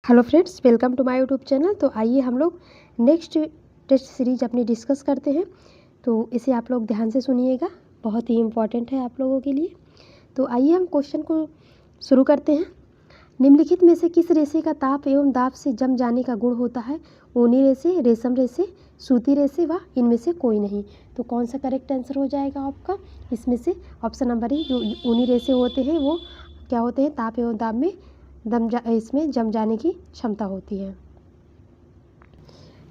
Hello friends, welcome to my YouTube channel. तो आइए हम लोग नेक्स्ट टेस्ट सीरीज अपनी डिस्कस करते हैं। तो इसे आप लोग ध्यान से सुनिएगा, बहुत ही इम्पॉर्टेंट है आप लोगों के लिए। तो आइए हम क्वेश्चन को शुरू करते हैं। निम्नलिखित में से किस रेशे का ताप एवं दाब से जम जाने का गुण होता है? ऊनी रेशे, रेशम रेशे, सूती रेशे व इनमें से कोई नहीं। तो कौन सा करेक्ट आंसर हो जाएगा आपका इसमें से? ऑप्शन नंबर ए, जो ऊनी रेशे होते हैं वो क्या होते हैं? ताप एवं दाब में इसमें जम जाने की क्षमता होती है।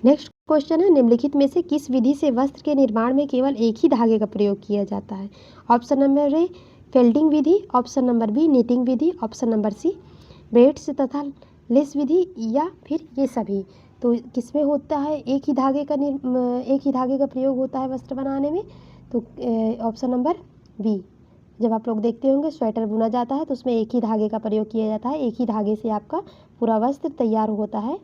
नेक्स्ट क्वेश्चन है, निम्नलिखित में से किस विधि से वस्त्र के निर्माण में केवल एक ही धागे का प्रयोग किया जाता है? ऑप्शन नंबर ए, फेल्डिंग विधि, ऑप्शन नंबर बी, नीटिंग विधि, ऑप्शन नंबर सी, ब्रेड्स तथा लेस विधि, या फिर ये सभी। तो किसमें होता है एक ही धागे का प्रयोग होता है वस्त्र बनाने में? तो ऑप्शन नंबर बी। जब आप लोग देखते होंगे स्वेटर बुना जाता है तो उसमें एक ही धागे का प्रयोग किया जाता है, एक ही धागे से आपका पूरा वस्त्र तैयार होता है,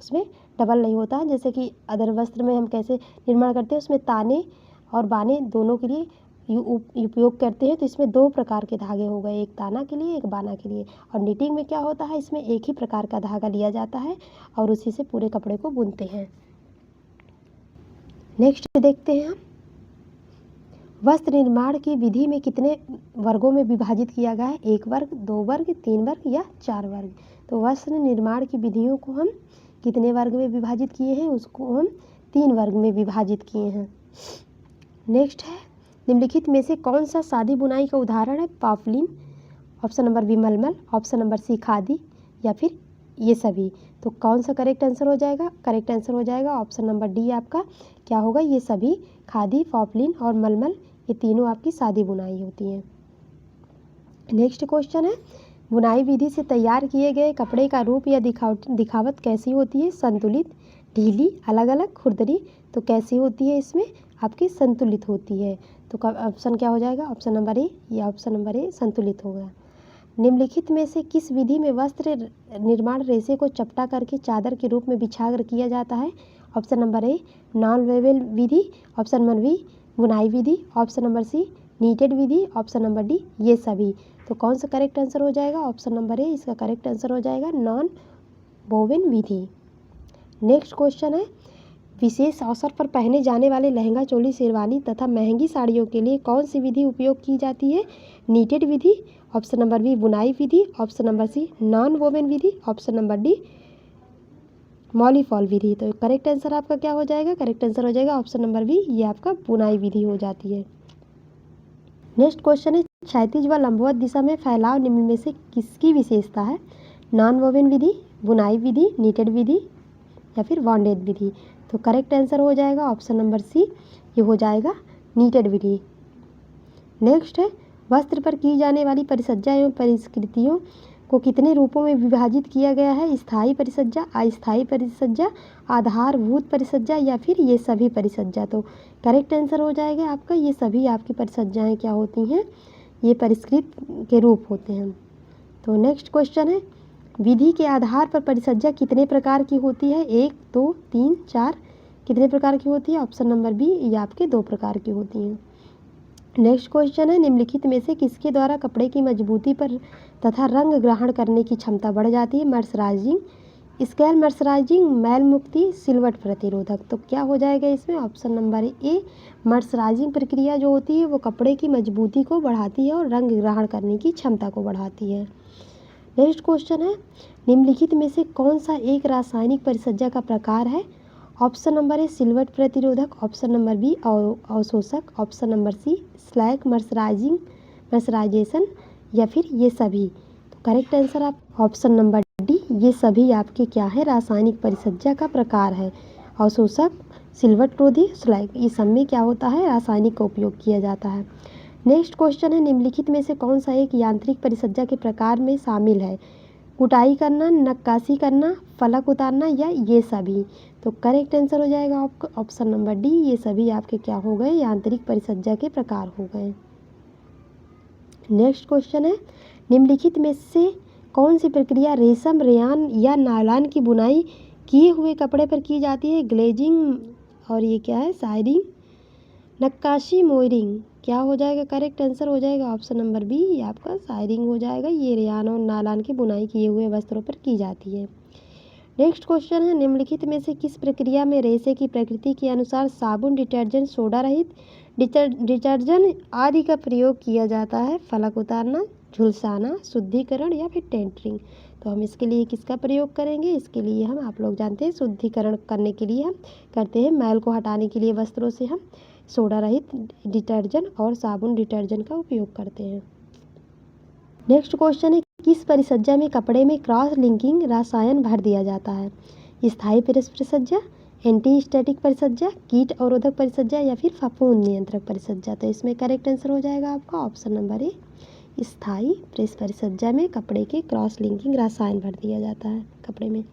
उसमें डबल नहीं होता है। जैसे कि अदर वस्त्र में हम कैसे निर्माण करते हैं, उसमें ताने और बाने दोनों के लिए उपयोग करते हैं। तो इसमें दो प्रकार के धागे हो गए, एक ताना के लिए, एक बाना के लिए। और निटिंग में क्या होता है, इसमें एक ही प्रकार का धागा लिया जाता है और उसी से पूरे कपड़े को बुनते हैं। नेक्स्ट देखते हैं हम, वस्त्र निर्माण की विधि में कितने वर्गों में विभाजित किया गया है? एक वर्ग, दो वर्ग, तीन वर्ग या चार वर्ग? तो वस्त्र निर्माण की विधियों को हम कितने वर्ग में विभाजित किए हैं? उसको हम तीन वर्ग में विभाजित किए हैं। नेक्स्ट है, निम्नलिखित में से कौन सा सादी बुनाई का उदाहरण है? पॉपलिन, ऑप्शन नंबर बी मलमल, ऑप्शन नंबर सी खादी, या फिर ये सभी। तो कौन सा करेक्ट आंसर हो जाएगा? करेक्ट आंसर हो जाएगा ऑप्शन नंबर डी आपका क्या होगा? ये सभी। खादी, पॉपलिन और मलमल ये तीनों आपकी सादी बुनाई होती हैं। नेक्स्ट क्वेश्चन है, बुनाई विधि से तैयार किए गए कपड़े का रूप या दिखावट कैसी होती है? संतुलित, ढीली, अलग अलग, खुरदरी। तो कैसी होती है इसमें? आपकी संतुलित होती है। तो ऑप्शन क्या हो जाएगा? ऑप्शन नंबर ए, या ऑप्शन नंबर ए संतुलित हो गया। निम्नलिखित में से किस विधि में वस्त्र निर्माण रेशे को चपटा करके चादर के रूप में बिछाकर किया जाता है? Option number A non woven विधि, ऑप्शन नंबर बी बुनाई विधि, ऑप्शन नंबर सी नीटेड विधि, ऑप्शन नंबर डी ये सभी। तो कौन सा करेक्ट आंसर हो जाएगा? ऑप्शन नंबर ए इसका करेक्ट आंसर हो जाएगा नॉन वोवेन विधि। नेक्स्ट क्वेश्चन है, विशेष अवसर पर पहने जाने वाले लहंगा, चोली, शेरवानी तथा महंगी साड़ियों के लिए कौन सी विधि उपयोग की जाती है? नीटेड विधि, ऑप्शन नंबर बी बुनाई विधि, option number C non woven विधि, ऑप्शन नंबर डी मॉलीफॉल विधि। तो करेक्ट आंसर आपका क्या हो जाएगा? करेक्ट आंसर हो जाएगा ऑप्शन नंबर बी, ये आपका बुनाई विधि हो जाती है। नेक्स्ट क्वेश्चन है, क्षैतिज व लंबवत दिशा में फैलाव निम्न में से किसकी विशेषता है? नॉन वोवेन विधि, बुनाई विधि, नीटेड विधि, या फिर बॉन्डेज विधि। तो करेक्ट आंसर हो जाएगा ऑप्शन नंबर सी, ये हो जाएगा नीटेड विधि। नेक्स्ट है, वस्त्र पर की जाने वाली परिसज्जा एवं परिष्कृतियों को कितने रूपों में विभाजित किया गया है? स्थायी परिसज्जा, अस्थायी परिसज्जा, आधारभूत परिसज्जा, या फिर ये सभी परिसज्जा। तो करेक्ट आंसर हो जाएगा आपका ये सभी आपकी परिसज्जाएं क्या होती हैं? ये परिष्कृत के रूप होते हैं। तो नेक्स्ट क्वेश्चन है, विधि के आधार पर परिसज्जा कितने प्रकार की होती है? एक, दो, तीन, चार, कितने प्रकार की होती है? ऑप्शन नंबर बी, ये आपके दो प्रकार की होती हैं। नेक्स्ट क्वेश्चन है, निम्नलिखित में से किसके द्वारा कपड़े की मजबूती पर तथा रंग ग्रहण करने की क्षमता बढ़ जाती है? मर्सराइजिंग, स्केल मर्सराइजिंग, मैल मुक्ति, सिलवट प्रतिरोधक। तो क्या हो जाएगा इसमें? ऑप्शन नंबर ए मर्सराइजिंग प्रक्रिया जो होती है वो कपड़े की मजबूती को बढ़ाती है और रंग ग्रहण करने की क्षमता को बढ़ाती है। नेक्स्ट क्वेश्चन है, निम्नलिखित में से कौन सा एक रासायनिक परिसज्जा का प्रकार है? ऑप्शन नंबर ए सिलवट प्रतिरोधक, ऑप्शन नंबर बी अवशोषक, option number C slack mercerization, या फिर ये सभी। तो करेक्ट आंसर आप ऑप्शन नंबर डी, ये सभी आपके क्या है? रासायनिक परिसज्जा का प्रकार है। अवशोषक, सिलवट रोधी, स्लैक, ये सब में क्या होता है? रासायनिक का उपयोग किया जाता है। नेक्स्ट क्वेश्चन है, निम्नलिखित में से कौन सा एक यांत्रिक परिसज्जा के प्रकार में शामिल है? कुटाई करना, नक्काशी करना, फलक उतारना, या ये सभी। तो करेक्ट आंसर हो जाएगा आपका ऑप्शन नंबर डी, ये सभी आपके क्या हो गए? यांत्रिक परिसज्जा के प्रकार हो गए। नेक्स्ट क्वेश्चन है, निम्नलिखित में से कौन सी प्रक्रिया रेशम, रेयान या नायलॉन की बुनाई किए हुए कपड़े पर की जाती है? ग्लेजिंग, और ये क्या है? शायरिंग, नक्काशी, मोयरिंग। क्या हो जाएगा? करेक्ट आंसर हो जाएगा ऑप्शन नंबर बी, ये आपका शायरिंग हो जाएगा। ये रेयान और नायलॉन की बुनाई किए हुए वस्त्रों पर की जाती है। नेक्स्ट क्वेश्चन है, निम्नलिखित में से किस प्रक्रिया में रेशे की प्रकृति के अनुसार साबुन, डिटर्जेंट, सोडा रहित डिटर्जेंट आदि का प्रयोग किया जाता है? फलक उतारना, झुलसाना, शुद्धिकरण या फिर टेंटरिंग। तो हम इसके लिए किसका प्रयोग करेंगे? इसके लिए हम, आप लोग जानते हैं, शुद्धिकरण करने के लिए हम करते हैं। मैल को हटाने के लिए वस्त्रों से हम सोडा रहित डिटर्जेंट और साबुन डिटर्जेंट का उपयोग करते हैं। नेक्स्ट क्वेश्चन है, किस परिसज्जा में कपड़े में क्रॉस लिंकिंग रसायन भर दिया जाता है? स्थायी परिसज्जा, एंटी स्टैटिक परिसज्जा, कीट अवरोधक परिसज्जा या फिर फफूंद नियंत्रक परिसज्जा। तो इसमें करेक्ट आंसर हो जाएगा आपका ऑप्शन नंबर ए, स्थायी प्रेस परिसज्जा में कपड़े के क्रॉस लिंकिंग रसायन भर दिया जाता है कपड़े में।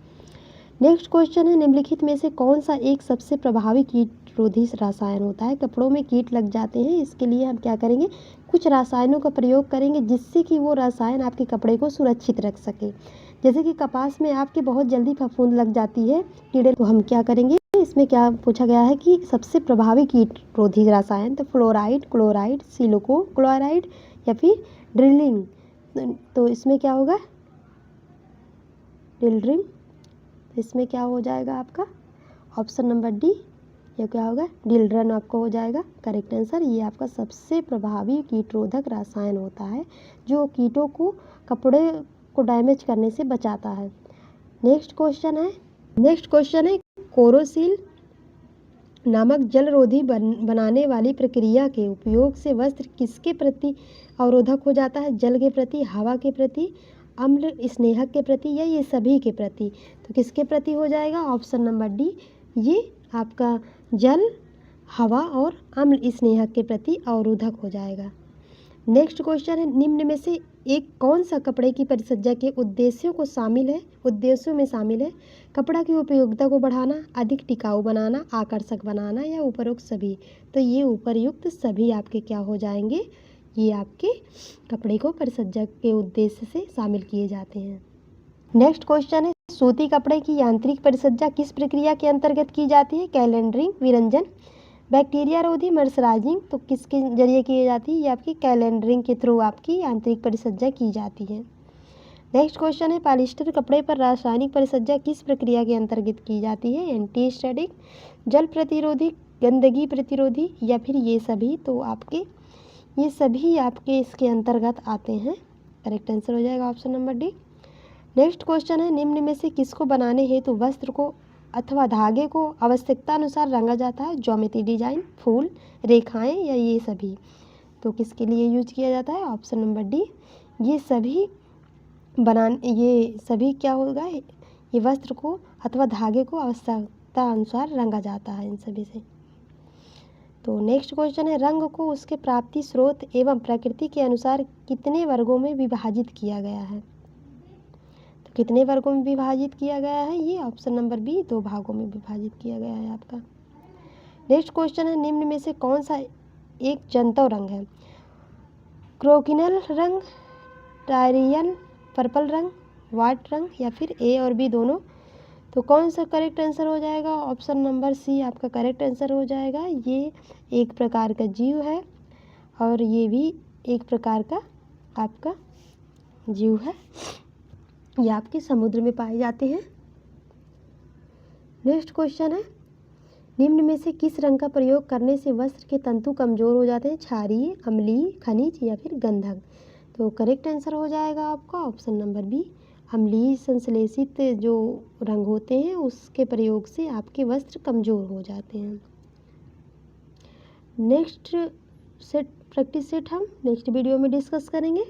नेक्स्ट क्वेश्चन है, निम्नलिखित में से कौन सा एक सबसे प्रभावी कीटरोधी रसायन होता है? कपड़ों में कीट लग जाते हैं, इसके लिए हम क्या करेंगे? कुछ रसायनों का प्रयोग करेंगे जिससे कि वो रसायन आपके कपड़े को सुरक्षित रख सके। जैसे कि कपास में आपके बहुत जल्दी फफूंद लग जाती है, कीड़े, तो हम क्या करेंगे? इसमें क्या पूछा गया है कि सबसे प्रभावी कीटरोधी रसायन, तो फ्लोराइड, क्लोराइड, सिलिको क्लोराइड या फिर ड्रिलिंग। तो इसमें क्या होगा? ड्रिलिंग। इसमें क्या हो जाएगा आपका ऑप्शन नंबर डी, ये क्या होगा? डिल्ड्रन आपको हो जाएगा करेक्ट आंसर। ये आपका सबसे प्रभावी कीटरोधक रसायन होता है जो कीटों को कपड़े को डैमेज करने से बचाता है। नेक्स्ट क्वेश्चन है, कोरोसिल नामक जलरोधी बनाने वाली प्रक्रिया के उपयोग से वस्त्र किसके प्रति अवरोधक हो जाता है? जल के प्रति, हवा के प्रति, अम्ल स्नेहक के प्रति या ये सभी के प्रति। तो किसके प्रति हो जाएगा? ऑप्शन नंबर डी, ये आपका जल, हवा और अम्ल स्नेहक के प्रति अवरोधक हो जाएगा। नेक्स्ट क्वेश्चन है, निम्न में से एक कौन सा कपड़े की परिसज्जा के उद्देश्यों में शामिल है? कपड़ा की उपयोगिता को बढ़ाना, अधिक टिकाऊ बनाना, आकर्षक बनाना या उपरोक्त सभी। तो ये उपरयुक्त सभी आपके क्या हो जाएंगे? ये आपके कपड़े को परिसज्जा के उद्देश्य से शामिल किए जाते हैं। नेक्स्ट क्वेश्चन है, सूती कपड़े की यांत्रिक परिसज्जा किस प्रक्रिया के अंतर्गत की जाती है? कैलेंडरिंग, विरंजन, बैक्टीरिया रोधी, मर्सराइजिंग। तो किसके जरिए की जाती है? ये आपकी कैलेंडरिंग के थ्रू आपकी यांत्रिक परिसज्जा की जाती है। नेक्स्ट क्वेश्चन है, पॉलिस्टर कपड़े पर रासायनिक परिसज्जा किस प्रक्रिया के अंतर्गत की जाती है? एंटी स्टैटिक, जल प्रतिरोधी, गंदगी प्रतिरोधी या फिर ये सभी। तो ये सभी आपके इसके अंतर्गत आते हैं। करेक्ट आंसर हो जाएगा option number D. Next question है, निम्न में से किसको बनाने हेतु वस्त्र को अथवा धागे को आवश्यकता अनुसार रंगा जाता है? ज्योमेट्री डिजाइन, फूल, रेखाएं या ये सभी। तो किसके लिए यूज किया जाता है? ऑप्शन नंबर डी, ये सभी क्या होगा? ये वस्त्र को अथवा धागे को आवश्यकता अनुसार रंगा जाता है इन सभी से। तो नेक्स्ट क्वेश्चन है, रंग को उसके प्राप्ति स्रोत एवं प्रकृति के अनुसार कितने वर्गों में विभाजित किया गया है? तो कितने वर्गों में विभाजित किया गया है? ये ऑप्शन नंबर बी, 2 भागों में विभाजित किया गया है आपका। नेक्स्ट क्वेश्चन है, निम्न में से कौन सा एक जंतव रंग है? क्रोकिनल रंग, टायरियन, पर्पल रंग, व्हाइट रंग या फिर ए और बी दोनों। तो कौन सा करेक्ट आंसर हो जाएगा? ऑप्शन नंबर सी आपका करेक्ट आंसर हो जाएगा। ये एक प्रकार का जीव है और ये भी एक प्रकार का आपका जीव है, ये आपके समुद्र में पाए जाते हैं। नेक्स्ट क्वेश्चन है, निम्न में से किस रंग का प्रयोग करने से वस्त्र के तंतु कमजोर हो जाते हैं? क्षारीय, अम्लीय, खनिज या फिर गंधक। तो करेक्ट आंसर हो जाएगा आपका ऑप्शन नंबर बी, अम्लीय संश्लेषित जो रंग होते हैं उसके प्रयोग से आपके वस्त्र कमजोर हो जाते हैं। नेक्स्ट सेट प्रैक्टिस सेट हम नेक्स्ट वीडियो में डिस्कस करेंगे।